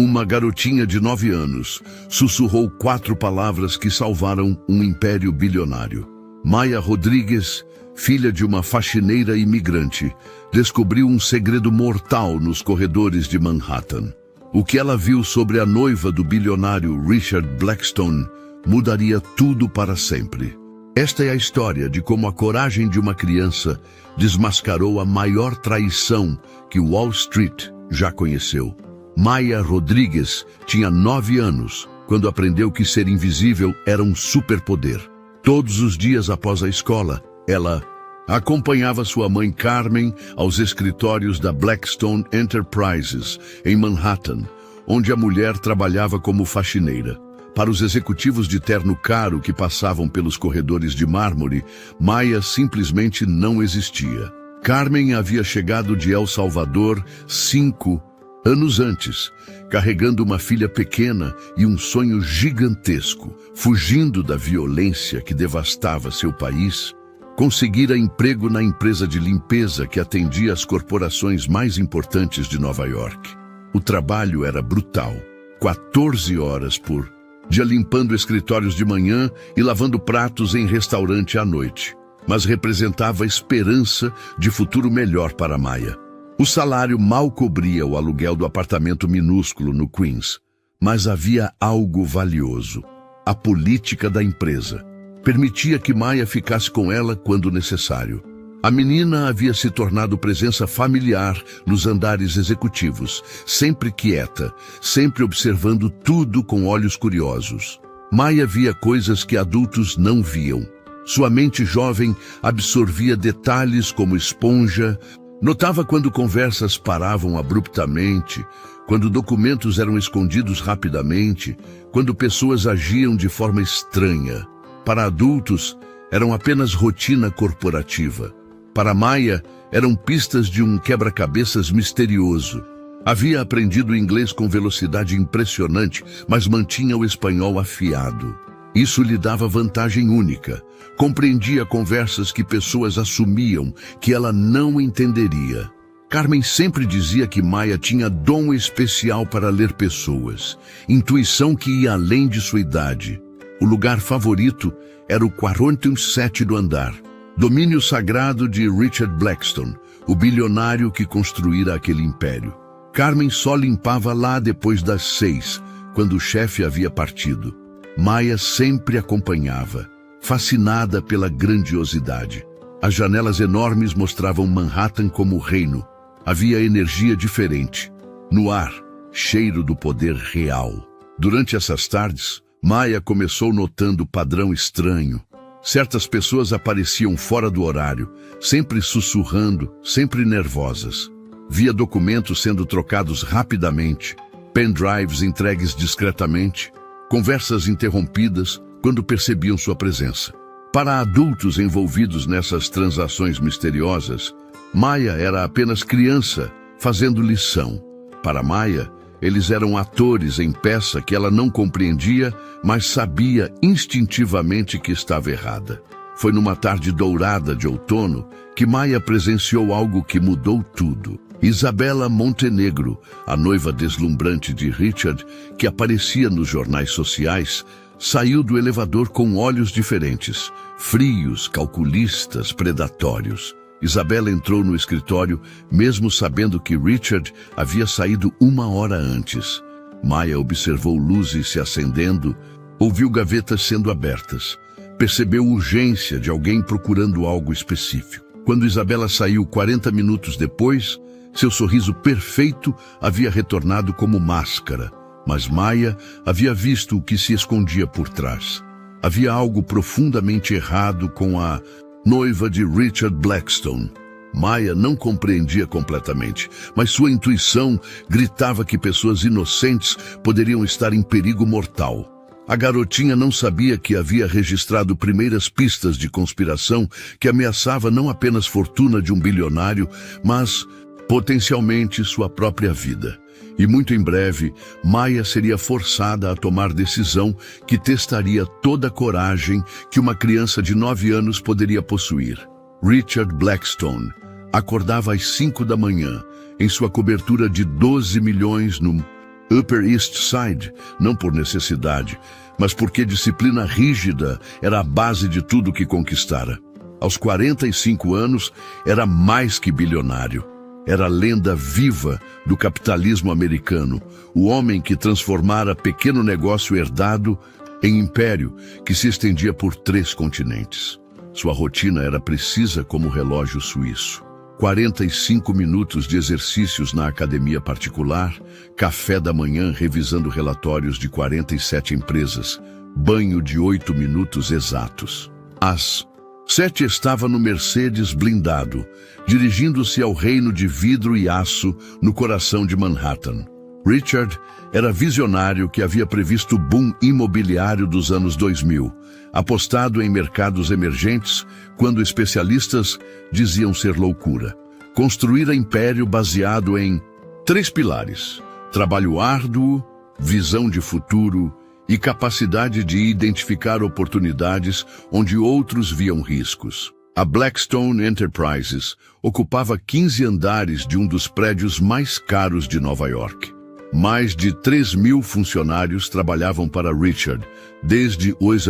Uma garotinha de 9 anos sussurrou 4 palavras que salvaram um império bilionário. Maya Rodrigues, filha de uma faxineira imigrante, descobriu um segredo mortal nos corredores de Manhattan. O que ela viu sobre a noiva do bilionário Richard Blackstone mudaria tudo para sempre. Esta é a história de como a coragem de uma criança desmascarou a maior traição que Wall Street já conheceu. Maya Rodrigues tinha 9 anos quando aprendeu que ser invisível era um superpoder. Todos os dias após a escola, ela acompanhava sua mãe Carmen aos escritórios da Blackstone Enterprises, em Manhattan, onde a mulher trabalhava como faxineira. Para os executivos de terno caro que passavam pelos corredores de mármore, Maya simplesmente não existia. Carmen havia chegado de El Salvador 5 anos antes, carregando uma filha pequena e um sonho gigantesco. Fugindo da violência que devastava seu país, conseguira emprego na empresa de limpeza que atendia as corporações mais importantes de Nova York. O trabalho era brutal, 14 horas por dia limpando escritórios de manhã e lavando pratos em restaurante à noite, mas representava esperança de futuro melhor para Maya. O salário mal cobria o aluguel do apartamento minúsculo no Queens, mas havia algo valioso: a política da empresa. Permitia que Maya ficasse com ela quando necessário. A menina havia se tornado presença familiar nos andares executivos, sempre quieta, sempre observando tudo com olhos curiosos. Maya via coisas que adultos não viam. Sua mente jovem absorvia detalhes como esponja, notava quando conversas paravam abruptamente, quando documentos eram escondidos rapidamente, quando pessoas agiam de forma estranha. Para adultos, eram apenas rotina corporativa. Para Maya, eram pistas de um quebra-cabeças misterioso. Havia aprendido inglês com velocidade impressionante, mas mantinha o espanhol afiado. Isso lhe dava vantagem única. Compreendia conversas que pessoas assumiam que ela não entenderia. Carmen sempre dizia que Maya tinha dom especial para ler pessoas, intuição que ia além de sua idade. O lugar favorito era o 47º andar, domínio sagrado de Richard Blackstone, o bilionário que construíra aquele império. Carmen só limpava lá depois das 6, quando o chefe havia partido. Maya sempre acompanhava, fascinada pela grandiosidade. As janelas enormes mostravam Manhattan como reino. Havia energia diferente. No ar, cheiro do poder real. Durante essas tardes, Maya começou notando padrão estranho. Certas pessoas apareciam fora do horário, sempre sussurrando, sempre nervosas. Via documentos sendo trocados rapidamente, pendrives entregues discretamente, conversas interrompidas quando percebiam sua presença. Para adultos envolvidos nessas transações misteriosas, Maya era apenas criança, fazendo lição. Para Maya, eles eram atores em peça que ela não compreendia, mas sabia instintivamente que estava errada. Foi numa tarde dourada de outono que Maya presenciou algo que mudou tudo. Isabela Montenegro, a noiva deslumbrante de Richard, que aparecia nos jornais sociais, saiu do elevador com olhos diferentes, frios, calculistas, predatórios. Isabela entrou no escritório, mesmo sabendo que Richard havia saído 1 hora antes. Maya observou luzes se acendendo, ouviu gavetas sendo abertas. Percebeu urgência de alguém procurando algo específico. Quando Isabela saiu 40 minutos depois, seu sorriso perfeito havia retornado como máscara. Mas Maya havia visto o que se escondia por trás. Havia algo profundamente errado com a noiva de Richard Blackstone. Maya não compreendia completamente, mas sua intuição gritava que pessoas inocentes poderiam estar em perigo mortal. A garotinha não sabia que havia registrado primeiras pistas de conspiração que ameaçava não apenas a fortuna de um bilionário, mas potencialmente sua própria vida. E muito em breve, Maya seria forçada a tomar decisão que testaria toda a coragem que uma criança de 9 anos poderia possuir. Richard Blackstone acordava às 5 da manhã, em sua cobertura de 12 milhões no Upper East Side, não por necessidade, mas porque disciplina rígida era a base de tudo que conquistara. Aos 45 anos, era mais que bilionário. Era a lenda viva do capitalismo americano, o homem que transformara pequeno negócio herdado em império que se estendia por 3 continentes. Sua rotina era precisa como relógio suíço. 45 minutos de exercícios na academia particular, café da manhã revisando relatórios de 47 empresas, banho de 8 minutos exatos. Às 7 estava no Mercedes blindado, dirigindo-se ao reino de vidro e aço no coração de Manhattan. Richard era visionário que havia previsto o boom imobiliário dos anos 2000, apostado em mercados emergentes quando especialistas diziam ser loucura. Construir império baseado em 3 pilares: trabalho árduo, visão de futuro e capacidade de identificar oportunidades onde outros viam riscos. A Blackstone Enterprises ocupava 15 andares de um dos prédios mais caros de Nova York. Mais de 3.000 funcionários trabalhavam para Richard, desde os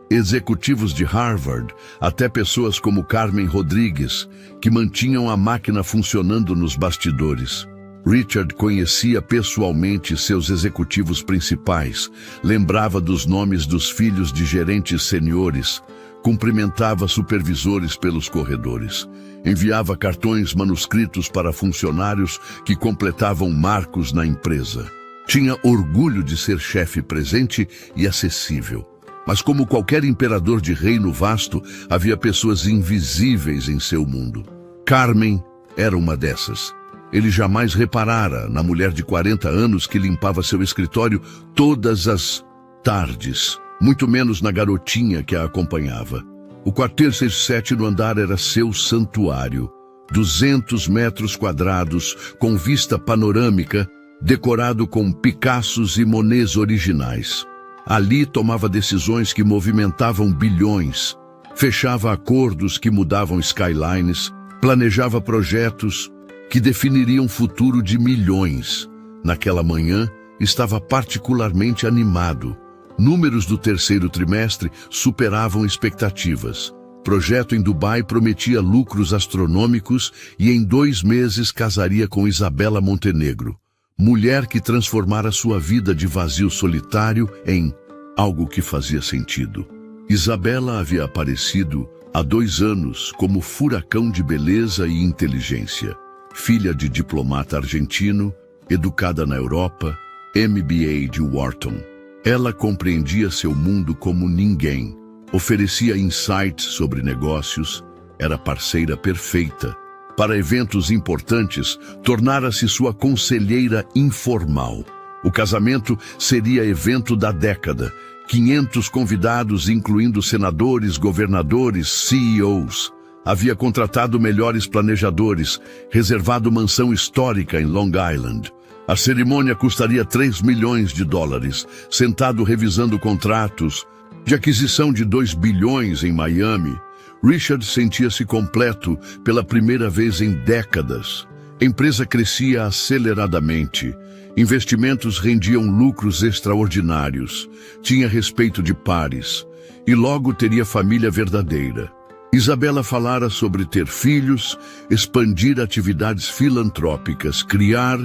executivos de Harvard até pessoas como Carmen Rodrigues, que mantinham a máquina funcionando nos bastidores. Richard conhecia pessoalmente seus executivos principais, lembrava dos nomes dos filhos de gerentes seniores, cumprimentava supervisores pelos corredores, enviava cartões manuscritos para funcionários que completavam marcos na empresa. Tinha orgulho de ser chefe presente e acessível. Mas como qualquer imperador de reino vasto, havia pessoas invisíveis em seu mundo. Carmen era uma dessas. Ele jamais reparara na mulher de 40 anos que limpava seu escritório todas as tardes, muito menos na garotinha que a acompanhava. O quartel 67 no andar era seu santuário. 200 metros quadrados, com vista panorâmica, decorado com Picassos e Monets originais. Ali tomava decisões que movimentavam bilhões, fechava acordos que mudavam skylines, planejava projetos que definiriam o futuro de milhões. Naquela manhã, estava particularmente animado. Números do terceiro trimestre superavam expectativas. Projeto em Dubai prometia lucros astronômicos e em 2 meses casaria com Isabela Montenegro, mulher que transformara sua vida de vazio solitário em algo que fazia sentido. Isabela havia aparecido há 2 anos como furacão de beleza e inteligência. Filha de diplomata argentino, educada na Europa, MBA de Wharton. Ela compreendia seu mundo como ninguém, oferecia insights sobre negócios, era parceira perfeita. Para eventos importantes, tornara-se sua conselheira informal. O casamento seria evento da década. 500 convidados, incluindo senadores, governadores, CEOs. Havia contratado melhores planejadores, reservado mansão histórica em Long Island. A cerimônia custaria $3 milhões, sentado revisando contratos de aquisição de 2 bilhões em Miami. Richard sentia-se completo pela primeira vez em décadas. A empresa crescia aceleradamente. Investimentos rendiam lucros extraordinários. Tinha respeito de pares. E logo teria família verdadeira. Isabela falara sobre ter filhos, expandir atividades filantrópicas, criar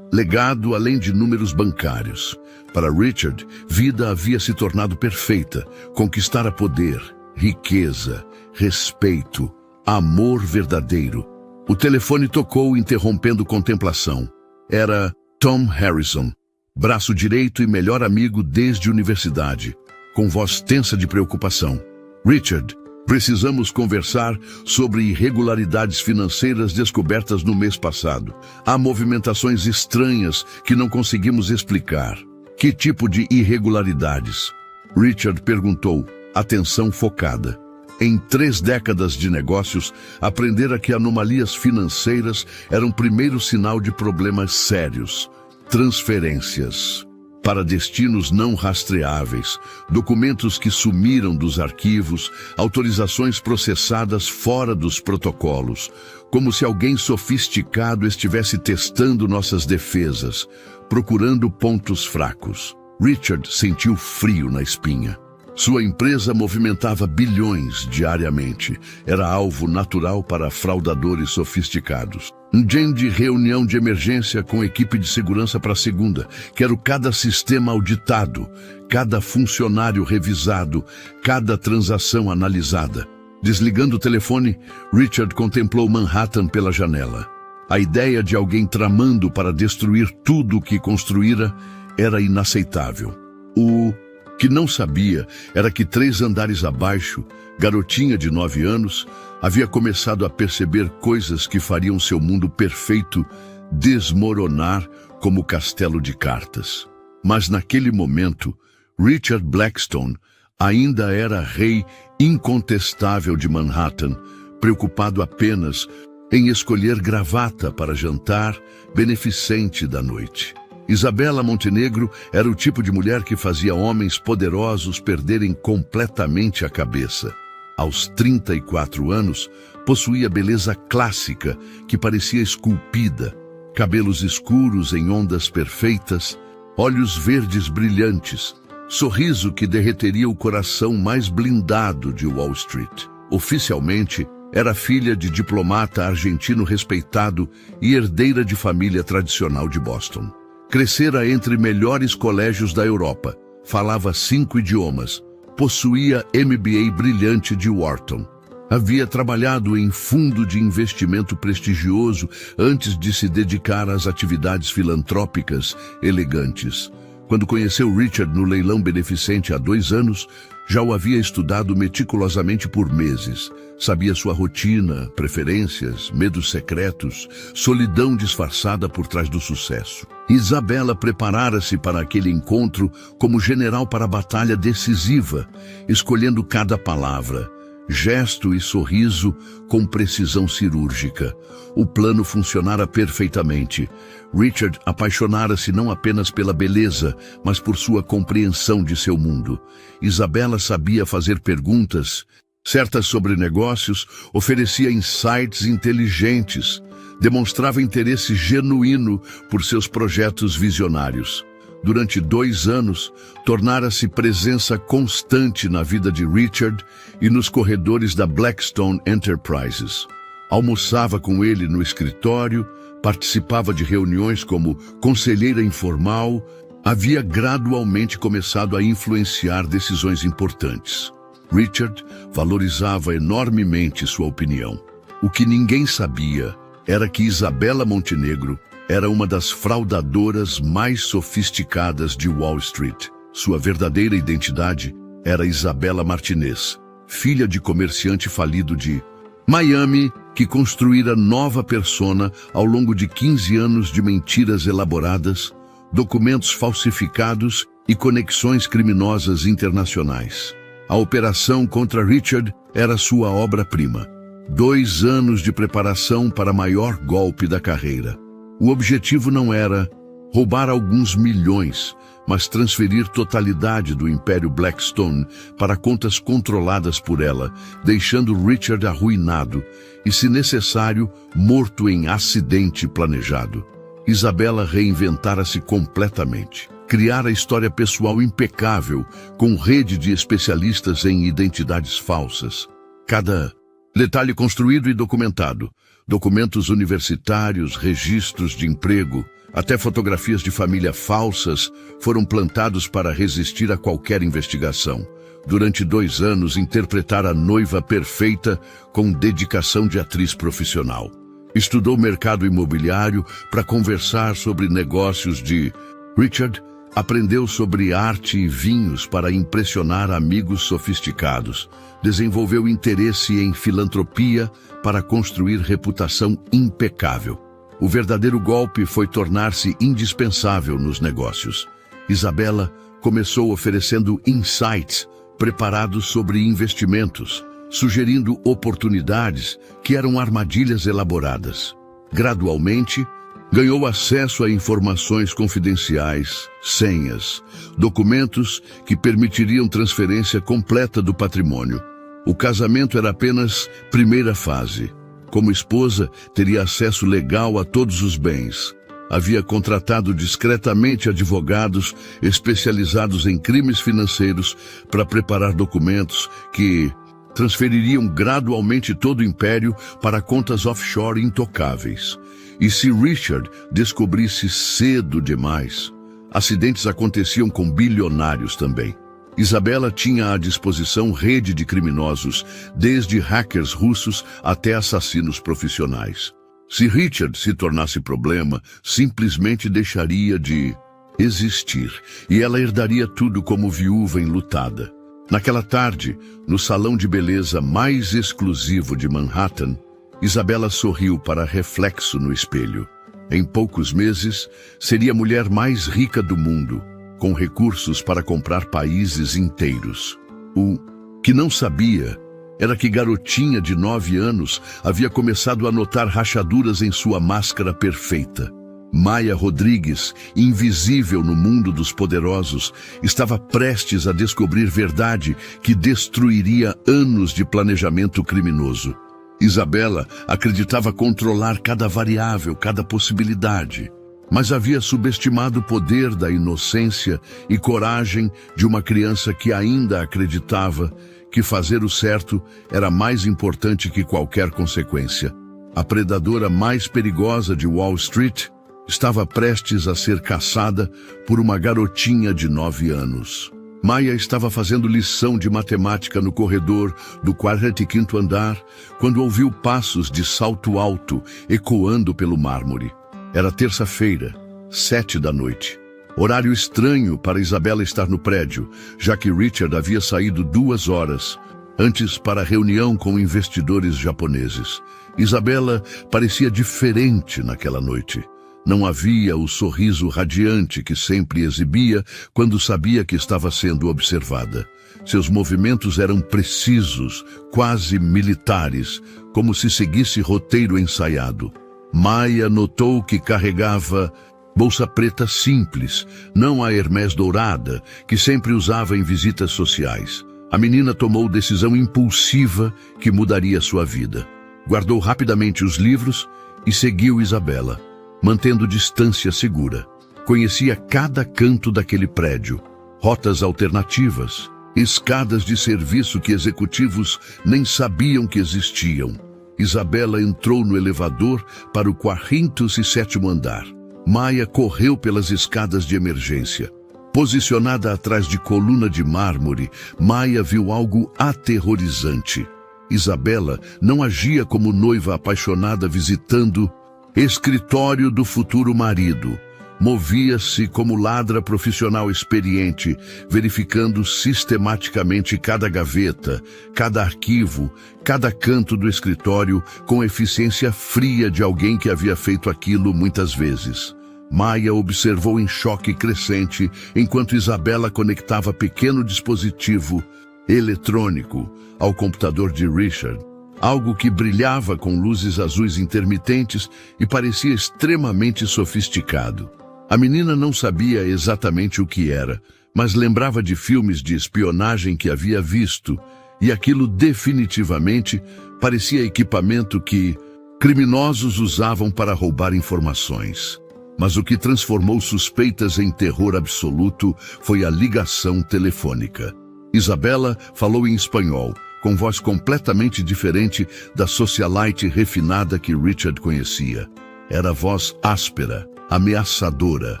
legado além de números bancários. Para Richard, vida havia se tornado perfeita. Conquistara poder, riqueza, respeito, amor verdadeiro. O telefone tocou, interrompendo contemplação. Era Tom Harrison, braço direito e melhor amigo desde a universidade, com voz tensa de preocupação. Richard, precisamos conversar sobre irregularidades financeiras descobertas no mês passado. Há movimentações estranhas que não conseguimos explicar. Que tipo de irregularidades? Richard perguntou, atenção focada. Em 3 décadas de negócios, aprendera que anomalias financeiras eram o primeiro sinal de problemas sérios. Transferências para destinos não rastreáveis, documentos que sumiram dos arquivos, autorizações processadas fora dos protocolos, como se alguém sofisticado estivesse testando nossas defesas. procurando pontos fracos. Richard sentiu frio na espinha. Sua empresa movimentava bilhões diariamente. Era alvo natural para fraudadores sofisticados. Um dia de reunião de emergência com equipe de segurança para segunda. Quero cada sistema auditado, cada funcionário revisado, cada transação analisada. Desligando o telefone, Richard contemplou Manhattan pela janela. A ideia de alguém tramando para destruir tudo o que construíra era inaceitável. O que não sabia era que 3 andares abaixo, garotinha de 9 anos, havia começado a perceber coisas que fariam seu mundo perfeito desmoronar como castelo de cartas. Mas naquele momento, Richard Blackstone ainda era rei incontestável de Manhattan, preocupado apenas em escolher gravata para jantar beneficente da noite. Isabela Montenegro era o tipo de mulher que fazia homens poderosos perderem completamente a cabeça. Aos 34 anos, possuía beleza clássica que parecia esculpida, cabelos escuros em ondas perfeitas, olhos verdes brilhantes, sorriso que derreteria o coração mais blindado de Wall Street. Oficialmente, era filha de diplomata argentino respeitado e herdeira de família tradicional de Boston. Crescera entre melhores colégios da Europa, falava 5 idiomas, possuía MBA brilhante de Wharton. Havia trabalhado em fundo de investimento prestigioso antes de se dedicar às atividades filantrópicas elegantes. Quando conheceu Richard no leilão beneficente há 2 anos, já o havia estudado meticulosamente por meses. Sabia sua rotina, preferências, medos secretos, solidão disfarçada por trás do sucesso. Isabela preparara-se para aquele encontro como general para a batalha decisiva, escolhendo cada palavra, gesto e sorriso com precisão cirúrgica. O plano funcionara perfeitamente. Richard apaixonara-se não apenas pela beleza, mas por sua compreensão de seu mundo. Isabela sabia fazer perguntas, certas sobre negócios, oferecia insights inteligentes, demonstrava interesse genuíno por seus projetos visionários. Durante 2 anos, tornara-se presença constante na vida de Richard e nos corredores da Blackstone Enterprises. Almoçava com ele no escritório, participava de reuniões como conselheira informal, havia gradualmente começado a influenciar decisões importantes. Richard valorizava enormemente sua opinião. O que ninguém sabia era que Isabela Montenegro era uma das fraudadoras mais sofisticadas de Wall Street. Sua verdadeira identidade era Isabela Martinez, filha de comerciante falido de Miami, que construíra nova persona ao longo de 15 anos de mentiras elaboradas, documentos falsificados e conexões criminosas internacionais. A operação contra Richard era sua obra-prima. 2 anos de preparação para o maior golpe da carreira. O objetivo não era roubar alguns milhões, mas transferir totalidade do Império Blackstone para contas controladas por ela, deixando Richard arruinado e, se necessário, morto em acidente planejado. Isabela reinventara-se completamente. Criara história pessoal impecável, com rede de especialistas em identidades falsas. Cada detalhe construído e documentado. Documentos universitários, registros de emprego, até fotografias de família falsas foram plantados para resistir a qualquer investigação. Durante 2 anos, interpretara a noiva perfeita com dedicação de atriz profissional. Estudou mercado imobiliário para conversar sobre negócios de Richard. Aprendeu sobre arte e vinhos para impressionar amigos sofisticados. Desenvolveu interesse em filantropia para construir reputação impecável. O verdadeiro golpe foi tornar-se indispensável nos negócios. Isabela começou oferecendo insights preparados sobre investimentos, sugerindo oportunidades que eram armadilhas elaboradas. Gradualmente, ganhou acesso a informações confidenciais, senhas, documentos que permitiriam transferência completa do patrimônio. O casamento era apenas primeira fase. Como esposa, teria acesso legal a todos os bens. havia contratado discretamente advogados especializados em crimes financeiros para preparar documentos que transfeririam gradualmente todo o império para contas offshore intocáveis. E se Richard descobrisse cedo demais, acidentes aconteciam com bilionários também. Isabela tinha à disposição rede de criminosos, desde hackers russos até assassinos profissionais. Se Richard se tornasse problema, simplesmente deixaria de existir, e ela herdaria tudo como viúva enlutada. Naquela tarde, no salão de beleza mais exclusivo de Manhattan, Isabela sorriu para reflexo no espelho. Em poucos meses, seria a mulher mais rica do mundo, com recursos para comprar países inteiros. O que não sabia era que garotinha de 9 anos havia começado a notar rachaduras em sua máscara perfeita. Maya Rodrigues, invisível no mundo dos poderosos, estava prestes a descobrir verdade que destruiria anos de planejamento criminoso. Isabela acreditava controlar cada variável, cada possibilidade, mas havia subestimado o poder da inocência e coragem de uma criança que ainda acreditava que fazer o certo era mais importante que qualquer consequência. A predadora mais perigosa de Wall Street estava prestes a ser caçada por uma garotinha de 9 anos. Maya estava fazendo lição de matemática no corredor do 45º andar, quando ouviu passos de salto alto ecoando pelo mármore. Era terça-feira, 7 da noite. Horário estranho para Isabela estar no prédio, já que Richard havia saído 2 horas antes para a reunião com investidores japoneses. Isabela parecia diferente naquela noite. Não havia o sorriso radiante que sempre exibia quando sabia que estava sendo observada. Seus movimentos eram precisos, quase militares, como se seguisse roteiro ensaiado. Maya notou que carregava bolsa preta simples, não a Hermès dourada, que sempre usava em visitas sociais. A menina tomou decisão impulsiva que mudaria sua vida. Guardou rapidamente os livros e seguiu Isabela, mantendo distância segura. Conhecia cada canto daquele prédio, rotas alternativas, escadas de serviço que executivos nem sabiam que existiam. Isabela entrou no elevador para o 47º andar. Maya correu pelas escadas de emergência. Posicionada atrás de coluna de mármore, Maya viu algo aterrorizante. Isabela não agia como noiva apaixonada visitando escritório do futuro marido. Movia-se como ladra profissional experiente, verificando sistematicamente cada gaveta, cada arquivo, cada canto do escritório com eficiência fria de alguém que havia feito aquilo muitas vezes. Maya observou em choque crescente enquanto Isabela conectava pequeno dispositivo eletrônico ao computador de Richard. Algo que brilhava com luzes azuis intermitentes e parecia extremamente sofisticado. A menina não sabia exatamente o que era, mas lembrava de filmes de espionagem que havia visto, e aquilo definitivamente parecia equipamento que criminosos usavam para roubar informações. Mas o que transformou suspeitas em terror absoluto foi a ligação telefônica. Isabela falou em espanhol, com voz completamente diferente da socialite refinada que Richard conhecia. Era voz áspera, ameaçadora,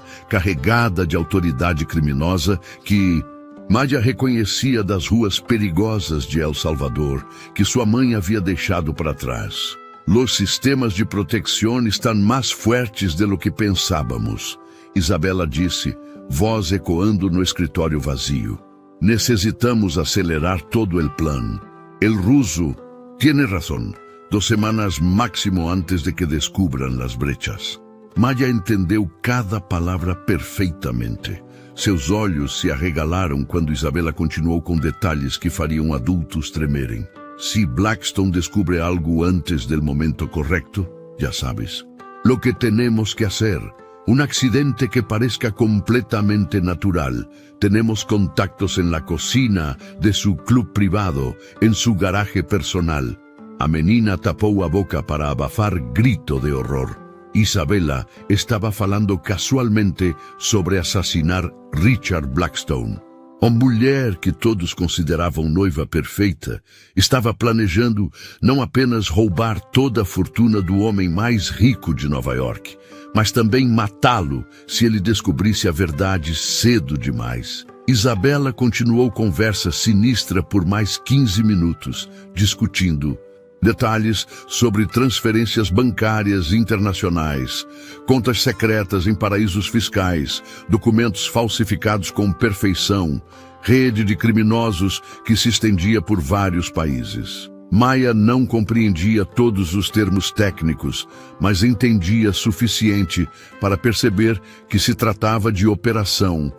carregada de autoridade criminosa que Maya reconhecia das ruas perigosas de El Salvador, que sua mãe havia deixado para trás. Los sistemas de protección están más fuertes de lo que pensábamos, Isabela disse, voz ecoando no escritório vazio. Necesitamos acelerar todo el plan. El ruso tiene razón. 2 semanas máximo antes de que descubran las brechas. Maya entendeu cada palavra perfeitamente. Seus olhos se arregalaram quando Isabela continuou com detalhes que fariam adultos tremerem. Si Blackstone descubre algo antes del momento correcto, ya sabes. Lo que tenemos que hacer. Un accidente que parezca completamente natural. Tenemos contactos en la cocina de su club privado, en su garaje personal. A menina tapou a boca para abafar grito de horror. Isabela estava falando casualmente sobre assassinar Richard Blackstone. A mulher que todos consideravam noiva perfeita estava planejando não apenas roubar toda a fortuna do homem mais rico de Nova York, mas também matá-lo se ele descobrisse a verdade cedo demais. Isabela continuou conversa sinistra por mais 15 minutos, discutindo detalhes sobre transferências bancárias internacionais, contas secretas em paraísos fiscais, documentos falsificados com perfeição, rede de criminosos que se estendia por vários países. Maya não compreendia todos os termos técnicos, mas entendia suficiente para perceber que se tratava de operação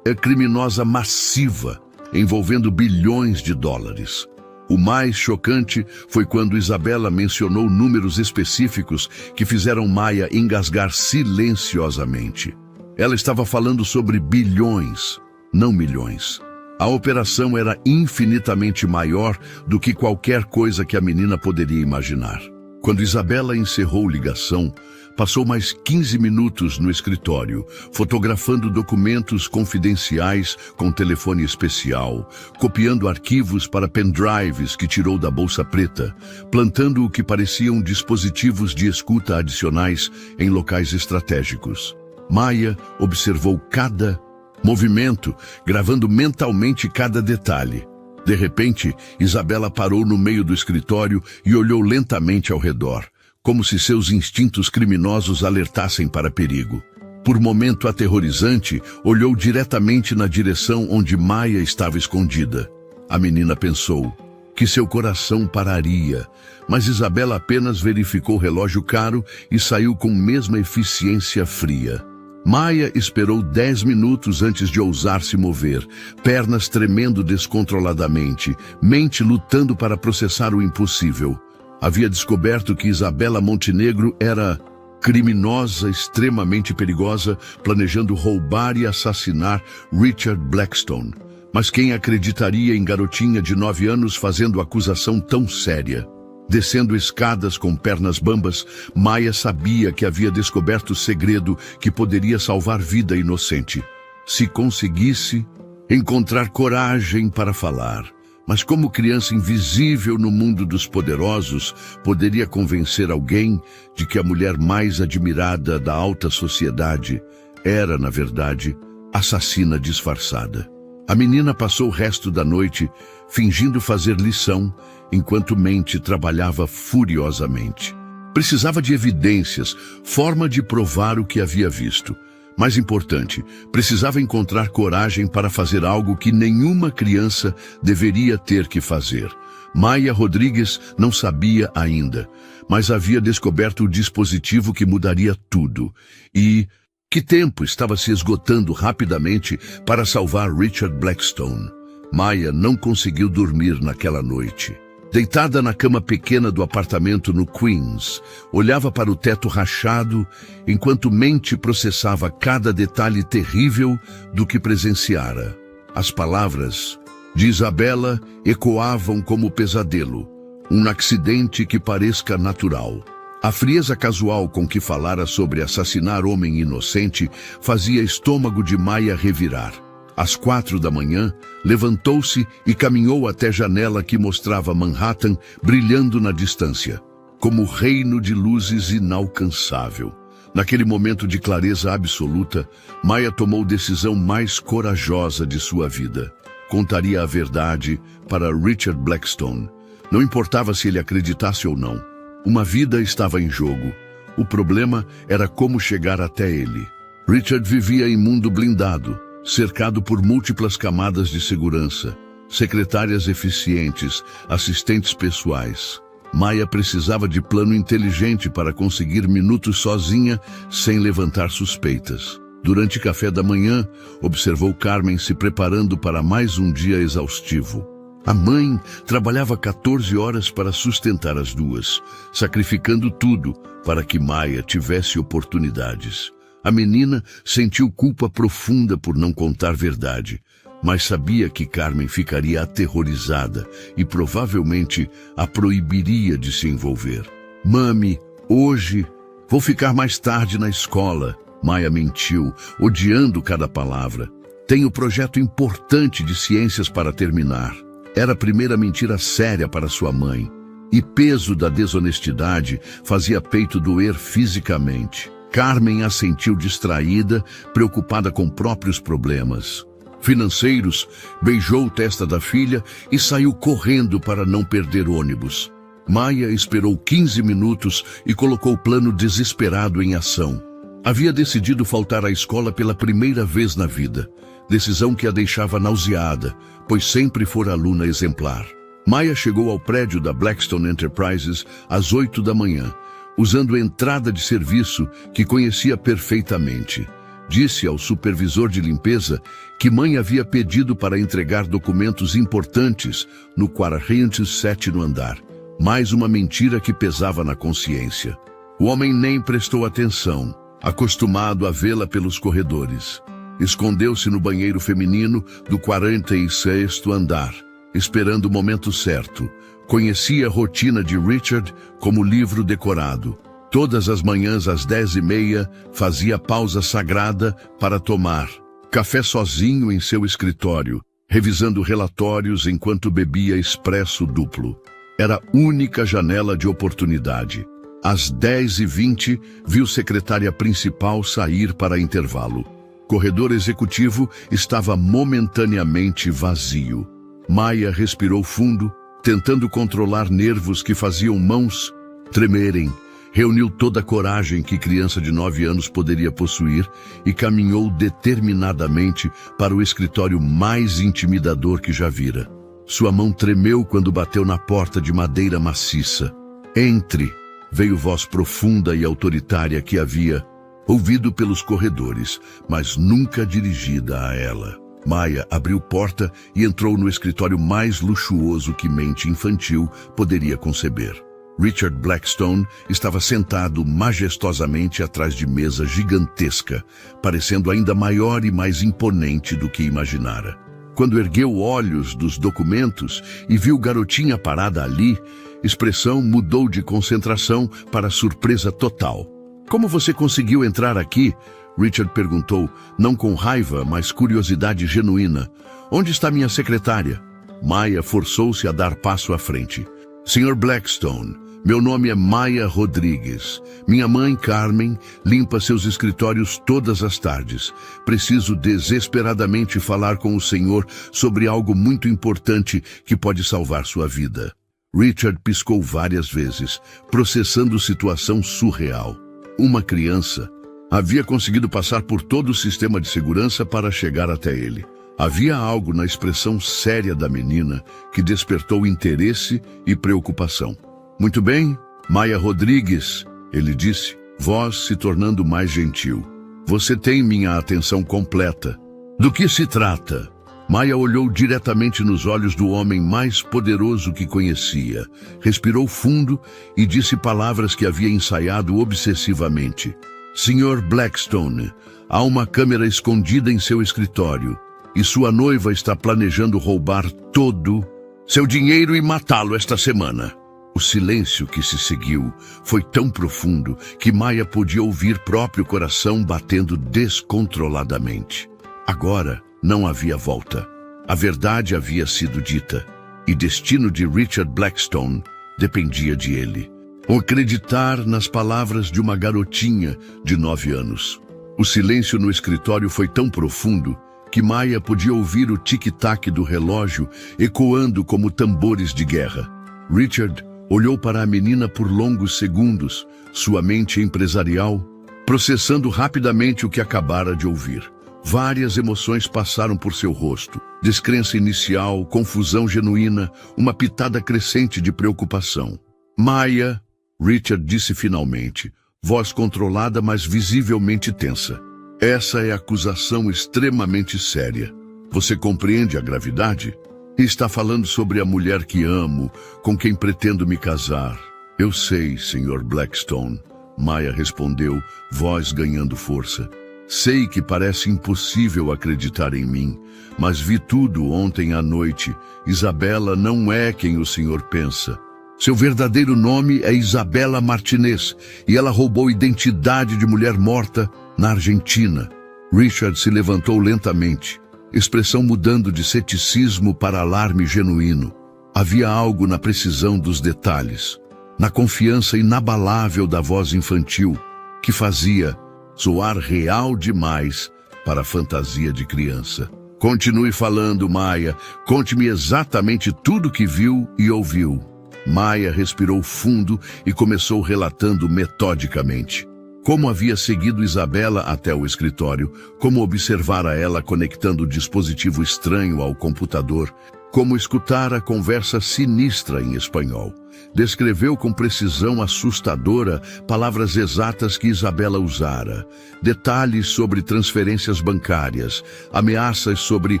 criminosa massiva, envolvendo bilhões de dólares. O mais chocante foi quando Isabela mencionou números específicos que fizeram Maya engasgar silenciosamente. Ela estava falando sobre bilhões, não milhões. A operação era infinitamente maior do que qualquer coisa que a menina poderia imaginar. Quando Isabela encerrou ligação, passou mais 15 minutos no escritório, fotografando documentos confidenciais com telefone especial, copiando arquivos para pendrives que tirou da bolsa preta, plantando o que pareciam dispositivos de escuta adicionais em locais estratégicos. Maya observou cada movimento, gravando mentalmente cada detalhe. De repente, Isabela parou no meio do escritório e olhou lentamente ao redor, como se seus instintos criminosos alertassem para perigo. Por momento aterrorizante, olhou diretamente na direção onde Maya estava escondida. A menina pensou que seu coração pararia, mas Isabela apenas verificou o relógio caro e saiu com mesma eficiência fria. Maya esperou 10 minutos antes de ousar se mover, pernas tremendo descontroladamente, mente lutando para processar o impossível. Havia descoberto que Isabela Montenegro era criminosa, extremamente perigosa, planejando roubar e assassinar Richard Blackstone. Mas quem acreditaria em garotinha de 9 anos fazendo acusação tão séria? Descendo escadas com pernas bambas, Maya sabia que havia descoberto o segredo que poderia salvar vida inocente. Se conseguisse encontrar coragem para falar. Mas como criança invisível no mundo dos poderosos, poderia convencer alguém de que a mulher mais admirada da alta sociedade era, na verdade, assassina disfarçada. A menina passou o resto da noite fingindo fazer lição, enquanto mente trabalhava furiosamente. Precisava de evidências, forma de provar o que havia visto. Mais importante, precisava encontrar coragem para fazer algo que nenhuma criança deveria ter que fazer. Maya Rodrigues não sabia ainda, mas havia descoberto o dispositivo que mudaria tudo. E que tempo estava se esgotando rapidamente para salvar Richard Blackstone. Maya não conseguiu dormir naquela noite. Deitada na cama pequena do apartamento no Queens, olhava para o teto rachado, enquanto mente processava cada detalhe terrível do que presenciara. As palavras de Isabela ecoavam como pesadelo, um acidente que pareça natural. A frieza casual com que falara sobre assassinar homem inocente fazia estômago de Maya revirar. Às 4 da manhã, levantou-se e caminhou até a janela que mostrava Manhattan brilhando na distância, como reino de luzes inalcançável. Naquele momento de clareza absoluta, Maya tomou a decisão mais corajosa de sua vida. Contaria a verdade para Richard Blackstone. Não importava se ele acreditasse ou não. Uma vida estava em jogo. O problema era como chegar até ele. Richard vivia em mundo blindado, cercado por múltiplas camadas de segurança, secretárias eficientes, assistentes pessoais. Maya precisava de plano inteligente para conseguir minutos sozinha, sem levantar suspeitas. Durante café da manhã, observou Carmen se preparando para mais um dia exaustivo. A mãe trabalhava 14 horas para sustentar as duas, sacrificando tudo para que Maya tivesse oportunidades. A menina sentiu culpa profunda por não contar verdade, mas sabia que Carmen ficaria aterrorizada e provavelmente a proibiria de se envolver. Mami, hoje Vou ficar mais tarde na escola. Maya mentiu, odiando cada palavra. Tenho projeto importante de ciências para terminar. Era a primeira mentira séria para sua mãe. E peso da desonestidade fazia peito doer fisicamente. Carmen a sentiu distraída, preocupada com próprios problemas financeiros, beijou a testa da filha e saiu correndo para não perder ônibus. Maya esperou 15 minutos e colocou o plano desesperado em ação. Havia decidido faltar à escola pela primeira vez na vida, decisão que a deixava nauseada, pois sempre fora aluna exemplar. Maya chegou ao prédio da Blackstone Enterprises às 8 da manhã, usando a entrada de serviço que conhecia perfeitamente. Disse ao supervisor de limpeza que mãe havia pedido para entregar documentos importantes no 407º andar. Mais uma mentira que pesava na consciência. O homem nem prestou atenção, acostumado a vê-la pelos corredores. Escondeu-se no banheiro feminino do 46º andar, esperando o momento certo. Conhecia a rotina de Richard como livro decorado. Todas as manhãs às 10h30 fazia pausa sagrada para tomar café sozinho em seu escritório, revisando relatórios enquanto bebia expresso duplo. Era a única janela de oportunidade. Às 10h20, viu secretária principal sair para intervalo. Corredor executivo estava momentaneamente vazio. Maya respirou fundo, tentando controlar nervos que faziam mãos tremerem. Reuniu toda a coragem que criança de 9 anos poderia possuir e caminhou determinadamente para o escritório mais intimidador que já vira. Sua mão tremeu quando bateu na porta de madeira maciça. Entre, veio voz profunda e autoritária que havia ouvido pelos corredores, mas nunca dirigida a ela. Maya abriu porta e entrou no escritório mais luxuoso que mente infantil poderia conceber. Richard Blackstone estava sentado majestosamente atrás de mesa gigantesca, parecendo ainda maior e mais imponente do que imaginara. Quando ergueu olhos dos documentos e viu garotinha parada ali, expressão mudou de concentração para surpresa total. "Como você conseguiu entrar aqui?" Richard perguntou, não com raiva, mas curiosidade genuína. "Onde está minha secretária?" Maya forçou-se a dar passo à frente. "Sr. Blackstone, meu nome é Maya Rodrigues. Minha mãe, Carmen, limpa seus escritórios todas as tardes. Preciso desesperadamente falar com o senhor sobre algo muito importante que pode salvar sua vida." Richard piscou várias vezes, processando situação surreal. Uma criança havia conseguido passar por todo o sistema de segurança para chegar até ele. Havia algo na expressão séria da menina que despertou interesse e preocupação. "Muito bem, Maya Rodrigues", ele disse, voz se tornando mais gentil. "Você tem minha atenção completa. Do que se trata?" Maya olhou diretamente nos olhos do homem mais poderoso que conhecia, respirou fundo e disse palavras que havia ensaiado obsessivamente. "Sr. Blackstone, há uma câmera escondida em seu escritório e sua noiva está planejando roubar todo seu dinheiro e matá-lo esta semana." O silêncio que se seguiu foi tão profundo que Maya podia ouvir próprio coração batendo descontroladamente. Agora não havia volta. A verdade havia sido dita, e o destino de Richard Blackstone dependia de ele. Acreditar nas palavras de uma garotinha de 9 anos. O silêncio no escritório foi tão profundo que Maya podia ouvir o tic-tac do relógio ecoando como tambores de guerra. Richard olhou para a menina por longos segundos, sua mente empresarial, processando rapidamente o que acabara de ouvir. Várias emoções passaram por seu rosto. Descrença inicial, confusão genuína, uma pitada crescente de preocupação. "Maya", Richard disse finalmente, voz controlada, mas visivelmente tensa. "Essa é acusação extremamente séria. Você compreende a gravidade? Está falando sobre a mulher que amo, com quem pretendo me casar." "Eu sei, Sr. Blackstone", Maya respondeu, voz ganhando força. "Sei que parece impossível acreditar em mim, mas vi tudo ontem à noite. Isabela não é quem o senhor pensa." Seu verdadeiro nome é Isabela Martinez e ela roubou identidade de mulher morta na Argentina. Richard se levantou lentamente, expressão mudando de ceticismo para alarme genuíno. Havia algo na precisão dos detalhes, na confiança inabalável da voz infantil, que fazia soar real demais para a fantasia de criança. Continue falando, Maya. Conte-me exatamente tudo que viu e ouviu. Maya respirou fundo e começou relatando metodicamente. Como havia seguido Isabela até o escritório, como observara ela conectando o dispositivo estranho ao computador, como escutar a conversa sinistra em espanhol. Descreveu com precisão assustadora palavras exatas que Isabela usara, detalhes sobre transferências bancárias, ameaças sobre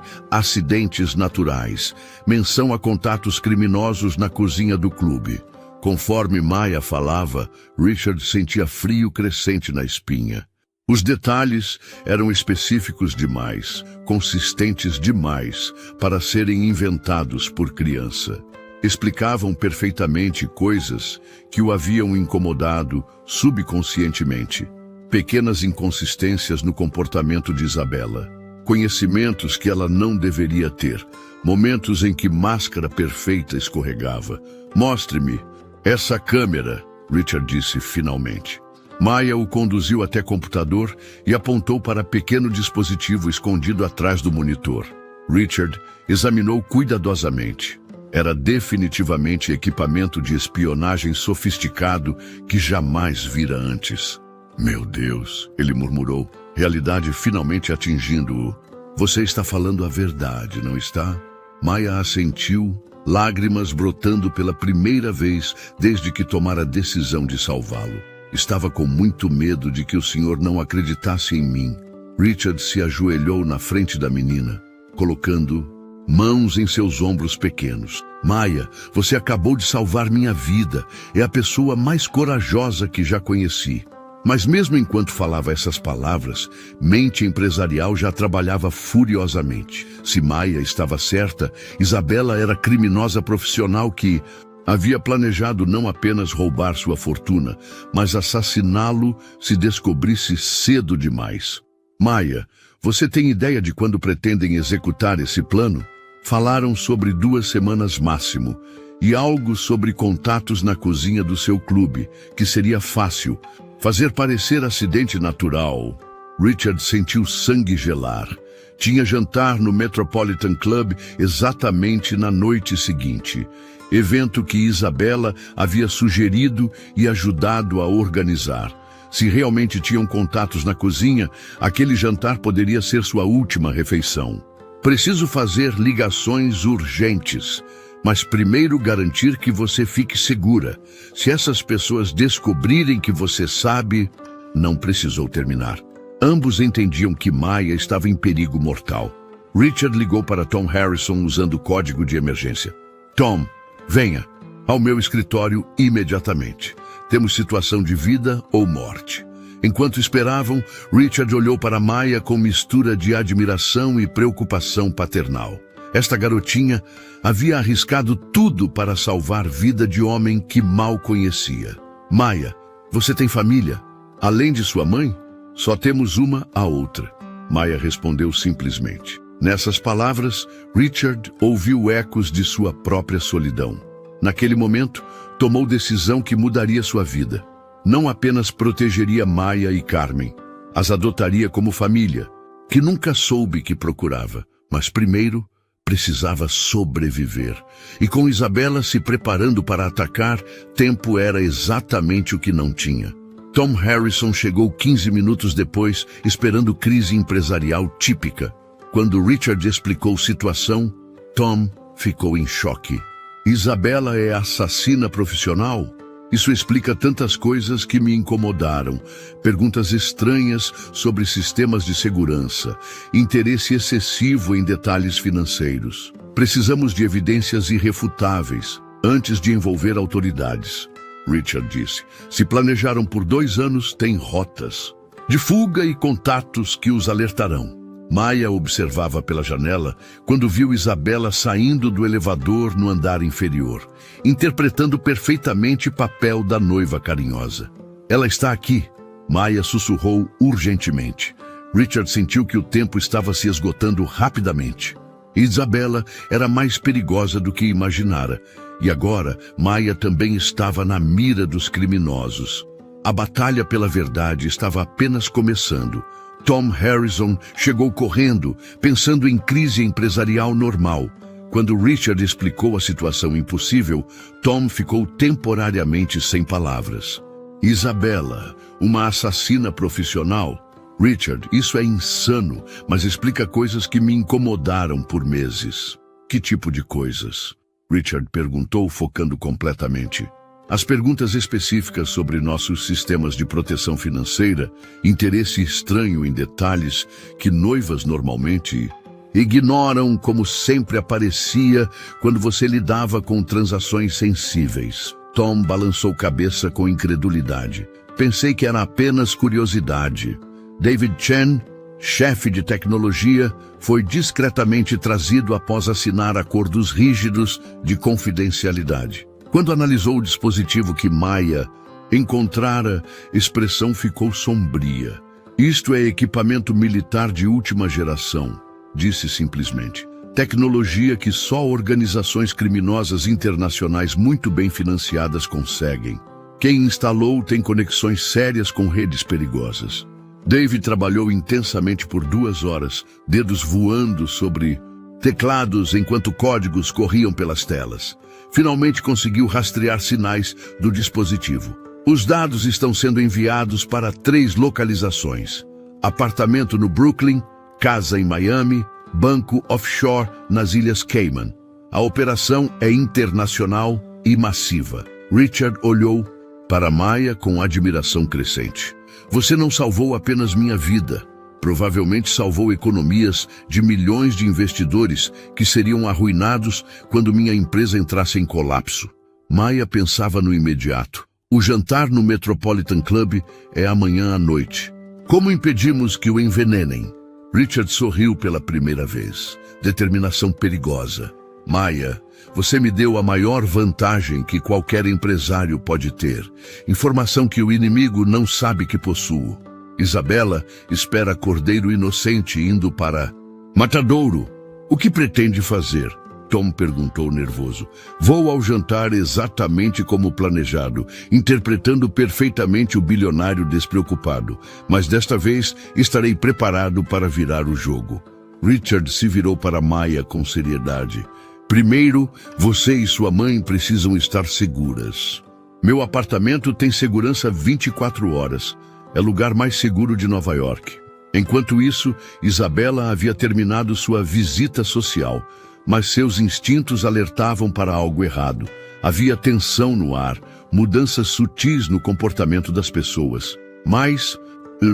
acidentes naturais, menção a contatos criminosos na cozinha do clube. Conforme Maya falava, Richard sentia frio crescente na espinha. Os detalhes eram específicos demais, consistentes demais para serem inventados por criança. Explicavam perfeitamente coisas que o haviam incomodado subconscientemente. Pequenas inconsistências no comportamento de Isabela. Conhecimentos que ela não deveria ter. Momentos em que máscara perfeita escorregava. Mostre-me essa câmera, Richard disse finalmente. Maya o conduziu até computador e apontou para pequeno dispositivo escondido atrás do monitor. Richard examinou cuidadosamente. Era definitivamente equipamento de espionagem sofisticado que jamais vira antes. Meu Deus, ele murmurou, realidade finalmente atingindo-o. Você está falando a verdade, não está? Maya assentiu, lágrimas brotando pela primeira vez desde que tomara a decisão de salvá-lo. Estava com muito medo de que o senhor não acreditasse em mim. Richard se ajoelhou na frente da menina, colocando mãos em seus ombros pequenos. Maya, você acabou de salvar minha vida. É a pessoa mais corajosa que já conheci. Mas mesmo enquanto falava essas palavras, mente empresarial já trabalhava furiosamente. Se Maya estava certa, Isabela era criminosa profissional que havia planejado não apenas roubar sua fortuna, mas assassiná-lo se descobrisse cedo demais. Maya, você tem ideia de quando pretendem executar esse plano? Falaram sobre 2 semanas máximo, e algo sobre contatos na cozinha do seu clube, que seria fácil. Fazer parecer acidente natural. Richard sentiu sangue gelar. Tinha jantar no Metropolitan Club exatamente na noite seguinte. Evento que Isabela havia sugerido e ajudado a organizar. Se realmente tinham contatos na cozinha, aquele jantar poderia ser sua última refeição. Preciso fazer ligações urgentes, mas primeiro garantir que você fique segura. Se essas pessoas descobrirem que você sabe, não precisou terminar. Ambos entendiam que Maya estava em perigo mortal. Richard ligou para Tom Harrison usando o código de emergência. Tom, venha ao meu escritório imediatamente. Temos situação de vida ou morte. Enquanto esperavam, Richard olhou para Maya com mistura de admiração e preocupação paternal. Esta garotinha havia arriscado tudo para salvar vida de homem que mal conhecia. Maya, você tem família? Além de sua mãe? Só temos uma a outra. Maya respondeu simplesmente. Nessas palavras, Richard ouviu ecos de sua própria solidão. Naquele momento, tomou decisão que mudaria sua vida. Não apenas protegeria Maya e Carmen, as adotaria como família, que nunca soube que procurava, mas primeiro precisava sobreviver. E com Isabela se preparando para atacar, tempo era exatamente o que não tinha. Tom Harrison chegou 15 minutos depois, esperando crise empresarial típica. Quando Richard explicou a situação, Tom ficou em choque. Isabela é assassina profissional? Isso explica tantas coisas que me incomodaram. Perguntas estranhas sobre sistemas de segurança, interesse excessivo em detalhes financeiros. Precisamos de evidências irrefutáveis antes de envolver autoridades. Richard disse. Se planejaram por 2 anos, tem rotas de fuga e contatos que os alertarão. Maia observava pela janela quando viu Isabela saindo do elevador no andar inferior, interpretando perfeitamente o papel da noiva carinhosa. Ela está aqui, Maia sussurrou urgentemente. Richard sentiu que o tempo estava se esgotando rapidamente. Isabela era mais perigosa do que imaginara, e agora Maia também estava na mira dos criminosos. A batalha pela verdade estava apenas começando. Tom Harrison chegou correndo, pensando em crise empresarial normal. Quando Richard explicou a situação impossível, Tom ficou temporariamente sem palavras. Isabela, uma assassina profissional? Richard, isso é insano, mas explica coisas que me incomodaram por meses. Que tipo de coisas? Richard perguntou, focando completamente. As perguntas específicas sobre nossos sistemas de proteção financeira, interesse estranho em detalhes que noivas normalmente ignoram, como sempre aparecia quando você lidava com transações sensíveis. Tom balançou cabeça com incredulidade. Pensei que era apenas curiosidade. David Chen, chefe de tecnologia, foi discretamente trazido após assinar acordos rígidos de confidencialidade. Quando analisou o dispositivo que Maia encontrara, a expressão ficou sombria. Isto é equipamento militar de última geração, disse simplesmente. Tecnologia que só organizações criminosas internacionais muito bem financiadas conseguem. Quem instalou tem conexões sérias com redes perigosas. David trabalhou intensamente por 2 horas, dedos voando sobre teclados enquanto códigos corriam pelas telas. Finalmente conseguiu rastrear sinais do dispositivo. Os dados estão sendo enviados para 3 localizações: apartamento no Brooklyn, casa em Miami, banco offshore nas Ilhas Cayman. A operação é internacional e massiva. Richard olhou para Maia com admiração crescente. Você não salvou apenas minha vida. Provavelmente salvou economias de milhões de investidores que seriam arruinados quando minha empresa entrasse em colapso. Maia pensava no imediato. O jantar no Metropolitan Club é amanhã à noite. Como impedimos que o envenenem? Richard sorriu pela primeira vez. Determinação perigosa. Maia, você me deu a maior vantagem que qualquer empresário pode ter. Informação que o inimigo não sabe que possuo. Isabela espera cordeiro inocente indo para matadouro. O que pretende fazer? Tom perguntou nervoso. Vou ao jantar exatamente como planejado, interpretando perfeitamente o bilionário despreocupado. Mas desta vez estarei preparado para virar o jogo. Richard se virou para Maia com seriedade. Primeiro, você e sua mãe precisam estar seguras. Meu apartamento tem segurança 24 horas. É o lugar mais seguro de Nova York. Enquanto isso, Isabela havia terminado sua visita social, mas seus instintos alertavam para algo errado. Havia tensão no ar, mudanças sutis no comportamento das pessoas. Mais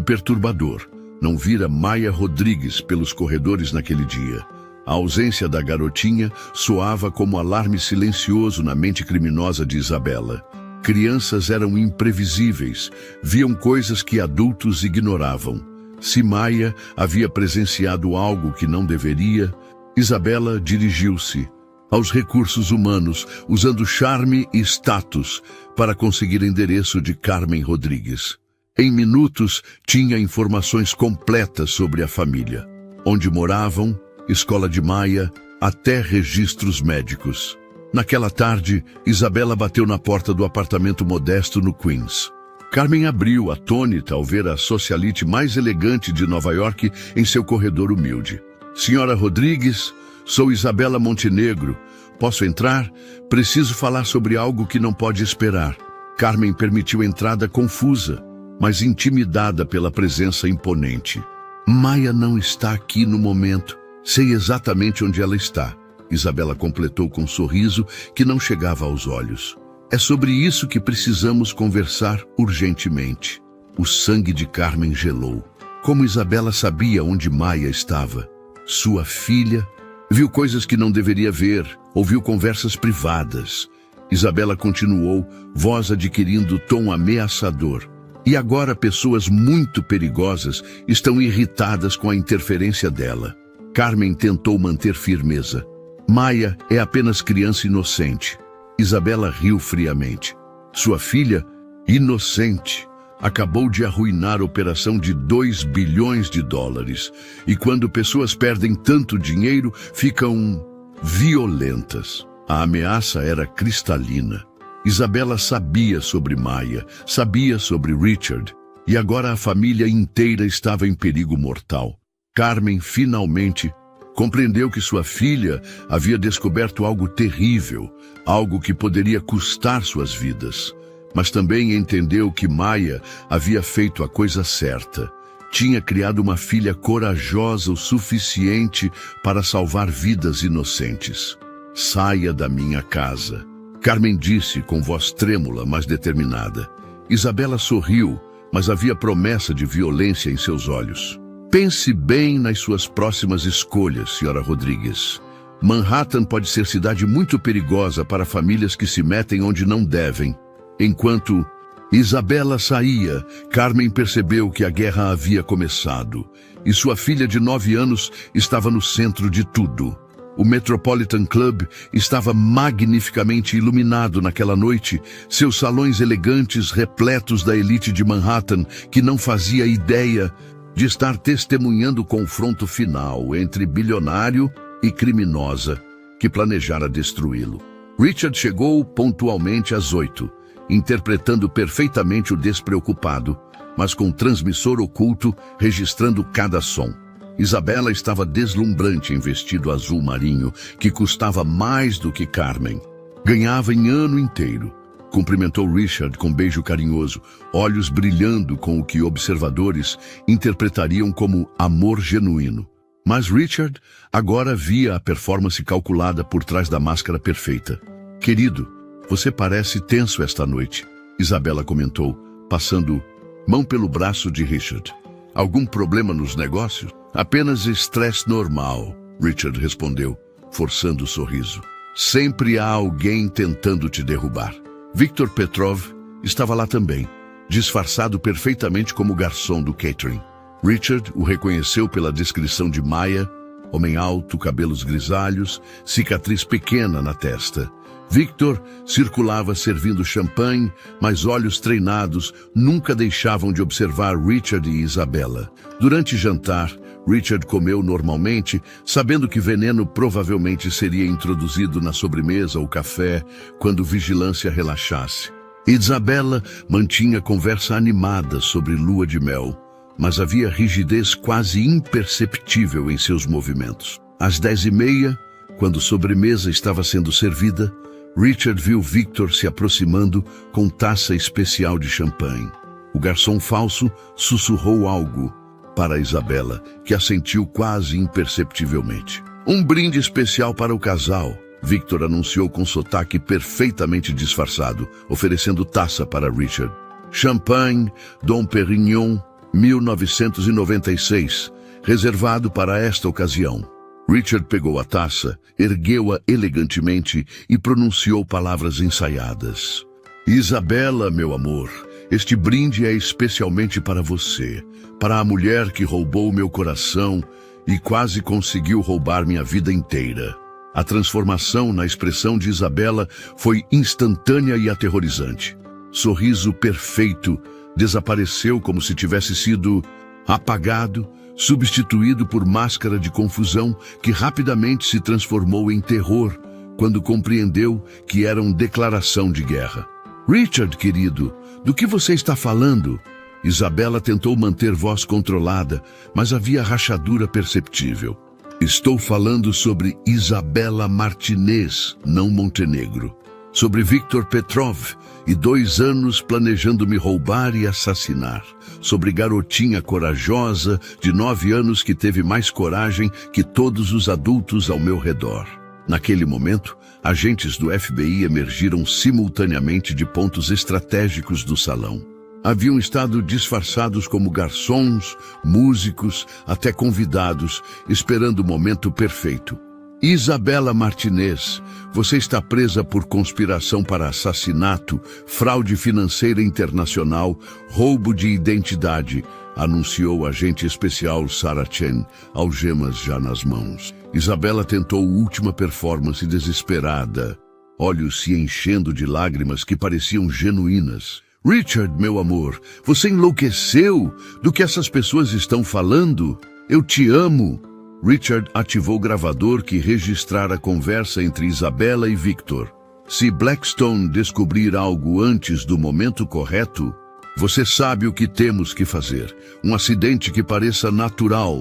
perturbador, não vira Maia Rodrigues pelos corredores naquele dia. A ausência da garotinha soava como alarme silencioso na mente criminosa de Isabela. Crianças eram imprevisíveis, viam coisas que adultos ignoravam. Se Maia havia presenciado algo que não deveria, Isabela dirigiu-se aos recursos humanos, usando charme e status para conseguir endereço de Carmen Rodrigues. Em minutos, tinha informações completas sobre a família. Onde moravam, escola de Maia, até registros médicos. Naquela tarde, Isabela bateu na porta do apartamento modesto no Queens. Carmen abriu, atônita ao ver a socialite mais elegante de Nova York em seu corredor humilde. Senhora Rodrigues, sou Isabela Montenegro. Posso entrar? Preciso falar sobre algo que não pode esperar. Carmen permitiu entrada confusa, mas intimidada pela presença imponente. Maia não está aqui no momento. Sei exatamente onde ela está. Isabela completou com um sorriso que não chegava aos olhos. É sobre isso que precisamos conversar urgentemente. O sangue de Carmen gelou. Como Isabela sabia onde Maia estava? Sua filha viu coisas que não deveria ver, ouviu conversas privadas. Isabela continuou, voz adquirindo tom ameaçador. E agora pessoas muito perigosas estão irritadas com a interferência dela. Carmen tentou manter firmeza. Maia é apenas criança inocente. Isabela riu friamente. Sua filha, inocente, acabou de arruinar a operação de 2 bilhões de dólares. E quando pessoas perdem tanto dinheiro, ficam violentas. A ameaça era cristalina. Isabela sabia sobre Maia, sabia sobre Richard, e agora a família inteira estava em perigo mortal. Carmen finalmente compreendeu que sua filha havia descoberto algo terrível, algo que poderia custar suas vidas. Mas também entendeu que Maia havia feito a coisa certa. Tinha criado uma filha corajosa o suficiente para salvar vidas inocentes. Saia da minha casa, Carmen disse com voz trêmula, mas determinada. Isabela sorriu, mas havia promessa de violência em seus olhos. Pense bem nas suas próximas escolhas, Sra. Rodrigues. Manhattan pode ser cidade muito perigosa para famílias que se metem onde não devem. Enquanto Isabela saía, Carmen percebeu que a guerra havia começado, e sua filha de 9 anos estava no centro de tudo. O Metropolitan Club estava magnificamente iluminado naquela noite, seus salões elegantes repletos da elite de Manhattan, que não fazia ideia de estar testemunhando o confronto final entre bilionário e criminosa que planejara destruí-lo. Richard chegou pontualmente às 8, interpretando perfeitamente o despreocupado, mas com transmissor oculto registrando cada som. Isabela estava deslumbrante em vestido azul marinho, que custava mais do que Carmen. Ganhava em ano inteiro. Cumprimentou Richard com beijo carinhoso, olhos brilhando com o que observadores interpretariam como amor genuíno. Mas Richard agora via a performance calculada por trás da máscara perfeita. Querido, você parece tenso esta noite, Isabela comentou, passando mão pelo braço de Richard. Algum problema nos negócios? Apenas estresse normal, Richard respondeu, forçando o sorriso. Sempre há alguém tentando te derrubar. Victor Petrov estava lá também, disfarçado perfeitamente como garçom do catering. Richard o reconheceu pela descrição de Maia, homem alto, cabelos grisalhos, cicatriz pequena na testa. Victor circulava servindo champanhe, mas olhos treinados nunca deixavam de observar Richard e Isabela. Durante jantar, Richard comeu normalmente, sabendo que veneno provavelmente seria introduzido na sobremesa ou café quando vigilância relaxasse. Isabela mantinha conversa animada sobre lua de mel, mas havia rigidez quase imperceptível em seus movimentos. Às 10h30, quando a sobremesa estava sendo servida, Richard viu Victor se aproximando com taça especial de champanhe. O garçom falso sussurrou algo para Isabela, que assentiu quase imperceptivelmente. Um brinde especial para o casal, Victor anunciou com sotaque perfeitamente disfarçado, oferecendo taça para Richard. Champanhe Dom Perignon 1996, reservado para esta ocasião. Richard pegou a taça, ergueu-a elegantemente e pronunciou palavras ensaiadas. Isabela, meu amor, este brinde é especialmente para você, para a mulher que roubou meu coração e quase conseguiu roubar minha vida inteira. A transformação na expressão de Isabela foi instantânea e aterrorizante. Sorriso perfeito desapareceu como se tivesse sido apagado, substituído por máscara de confusão que rapidamente se transformou em terror quando compreendeu que era uma declaração de guerra. Richard, querido, do que você está falando? Isabela tentou manter voz controlada, mas havia rachadura perceptível. Estou falando sobre Isabela Martinez, não Montenegro. Sobre Victor Petrov e 2 anos planejando me roubar e assassinar. Sobre garotinha corajosa de 9 anos que teve mais coragem que todos os adultos ao meu redor. Naquele momento, agentes do FBI emergiram simultaneamente de pontos estratégicos do salão. Haviam estado disfarçados como garçons, músicos, até convidados, esperando o momento perfeito. Isabela Martinez, você está presa por conspiração para assassinato, fraude financeira internacional, roubo de identidade, anunciou o agente especial Sarah Chen, algemas já nas mãos. Isabela tentou última performance desesperada, olhos se enchendo de lágrimas que pareciam genuínas. Richard, meu amor, você enlouqueceu? Do que essas pessoas estão falando? Eu te amo. Richard ativou o gravador que registrara a conversa entre Isabela e Victor. Se Blackstone descobrir algo antes do momento correto, você sabe o que temos que fazer. Um acidente que pareça natural.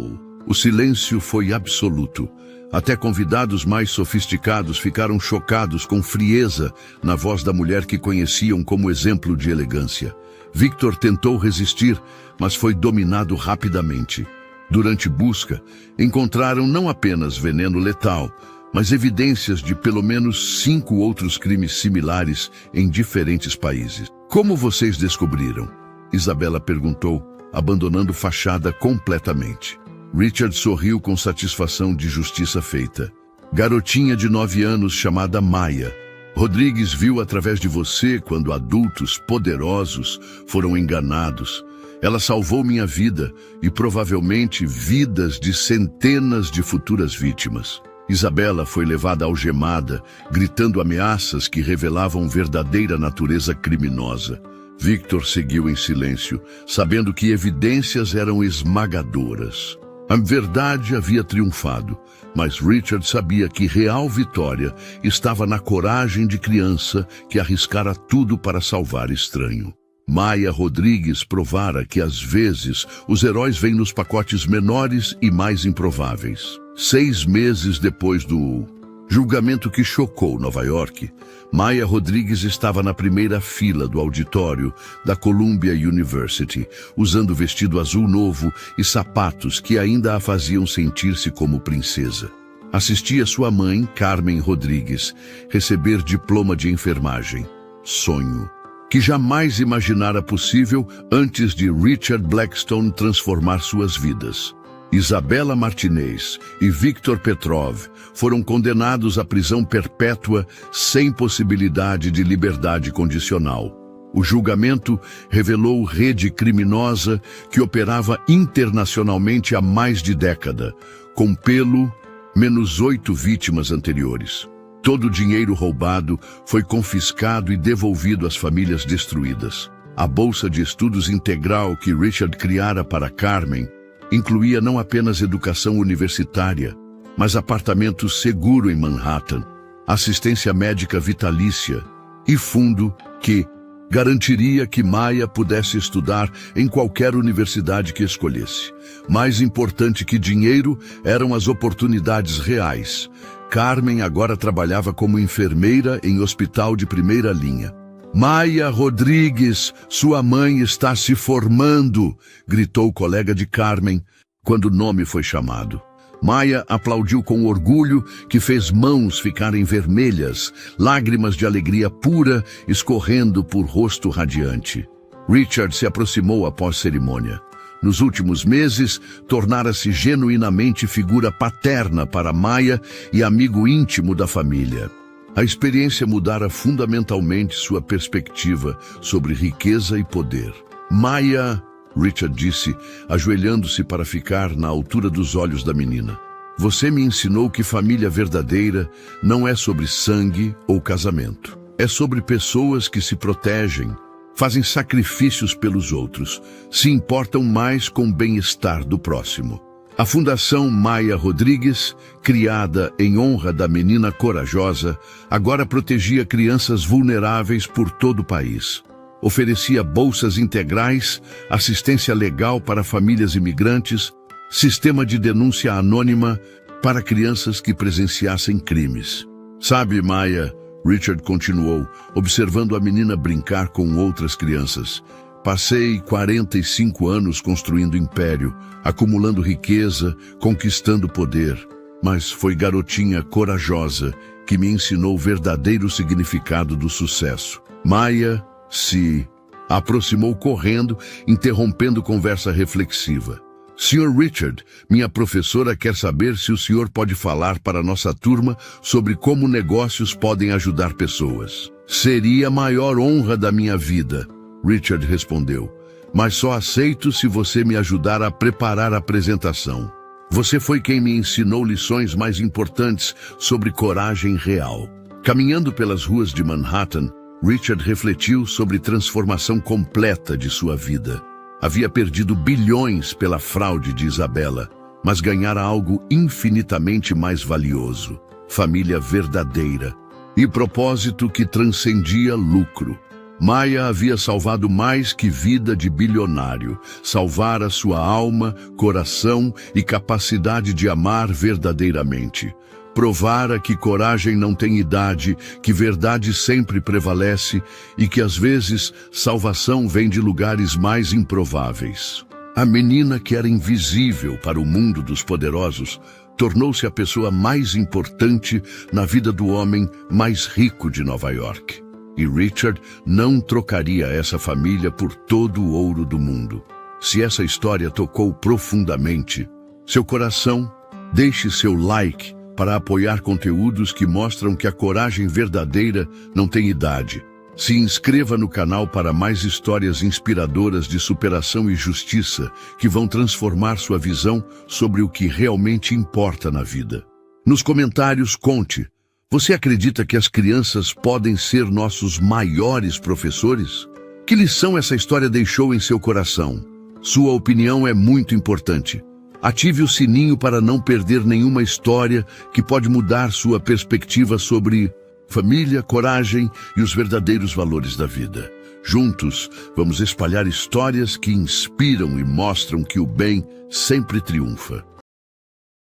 O silêncio foi absoluto. Até convidados mais sofisticados ficaram chocados com frieza na voz da mulher que conheciam como exemplo de elegância. Victor tentou resistir, mas foi dominado rapidamente. Durante busca, encontraram não apenas veneno letal, mas evidências de pelo menos 5 outros crimes similares em diferentes países. Como vocês descobriram? Isabela perguntou, abandonando fachada completamente. Richard sorriu com satisfação de justiça feita. Garotinha de 9 anos chamada Maya. Rodrigues viu através de você quando adultos poderosos foram enganados. Ela salvou minha vida e provavelmente vidas de centenas de futuras vítimas. Isabela foi levada algemada, gritando ameaças que revelavam verdadeira natureza criminosa. Victor seguiu em silêncio, sabendo que evidências eram esmagadoras. A verdade havia triunfado, mas Richard sabia que real vitória estava na coragem de criança que arriscara tudo para salvar estranho. Maya Rodrigues provara que às vezes os heróis vêm nos pacotes menores e mais improváveis. 6 meses depois do julgamento que chocou Nova York, Maya Rodrigues estava na primeira fila do auditório da Columbia University, usando vestido azul novo e sapatos que ainda a faziam sentir-se como princesa. Assistia sua mãe, Carmen Rodrigues, receber diploma de enfermagem. Sonho que jamais imaginara possível antes de Richard Blackstone transformar suas vidas. Isabela Martinez e Victor Petrov foram condenados à prisão perpétua sem possibilidade de liberdade condicional. O julgamento revelou rede criminosa que operava internacionalmente há mais de década, com pelo menos 8 vítimas anteriores. Todo o dinheiro roubado foi confiscado e devolvido às famílias destruídas. A bolsa de estudos integral que Richard criara para Carmen incluía não apenas educação universitária, mas apartamento seguro em Manhattan, assistência médica vitalícia e fundo que garantiria que Maya pudesse estudar em qualquer universidade que escolhesse. Mais importante que dinheiro eram as oportunidades reais. Carmen agora trabalhava como enfermeira em hospital de primeira linha. Maya Rodrigues, sua mãe está se formando, gritou o colega de Carmen quando o nome foi chamado. Maya aplaudiu com orgulho que fez mãos ficarem vermelhas, lágrimas de alegria pura escorrendo por rosto radiante. Richard se aproximou após cerimônia. Nos últimos meses, tornara-se genuinamente figura paterna para Maya e amigo íntimo da família. A experiência mudara fundamentalmente sua perspectiva sobre riqueza e poder. Maya, Richard disse, ajoelhando-se para ficar na altura dos olhos da menina. Você me ensinou que família verdadeira não é sobre sangue ou casamento. É sobre pessoas que se protegem, fazem sacrifícios pelos outros, se importam mais com o bem-estar do próximo. A Fundação Maya Rodrigues, criada em honra da menina corajosa, agora protegia crianças vulneráveis por todo o país. Oferecia bolsas integrais, assistência legal para famílias imigrantes, sistema de denúncia anônima para crianças que presenciassem crimes. Sabe, Maya, Richard continuou, observando a menina brincar com outras crianças. Passei 45 anos construindo império, acumulando riqueza, conquistando poder. Mas foi garotinha corajosa que me ensinou o verdadeiro significado do sucesso. Maya se aproximou correndo, interrompendo conversa reflexiva. Sr. Richard, minha professora quer saber se o senhor pode falar para nossa turma sobre como negócios podem ajudar pessoas. Seria a maior honra da minha vida, Richard respondeu, mas só aceito se você me ajudar a preparar a apresentação. Você foi quem me ensinou lições mais importantes sobre coragem real. Caminhando pelas ruas de Manhattan, Richard refletiu sobre transformação completa de sua vida. Havia perdido bilhões pela fraude de Isabella, mas ganhara algo infinitamente mais valioso: família verdadeira e propósito que transcendia lucro. Maya havia salvado mais que vida de bilionário, salvara sua alma, coração e capacidade de amar verdadeiramente. Provara que coragem não tem idade, que verdade sempre prevalece e que às vezes salvação vem de lugares mais improváveis. A menina que era invisível para o mundo dos poderosos tornou-se a pessoa mais importante na vida do homem mais rico de Nova York. E Richard não trocaria essa família por todo o ouro do mundo. Se essa história tocou profundamente seu coração, deixe seu like para apoiar conteúdos que mostram que a coragem verdadeira não tem idade. Se inscreva no canal para mais histórias inspiradoras de superação e justiça que vão transformar sua visão sobre o que realmente importa na vida. Nos comentários, conte: você acredita que as crianças podem ser nossos maiores professores? Que lição essa história deixou em seu coração? Sua opinião é muito importante. Ative o sininho para não perder nenhuma história que pode mudar sua perspectiva sobre família, coragem e os verdadeiros valores da vida. Juntos, vamos espalhar histórias que inspiram e mostram que o bem sempre triunfa.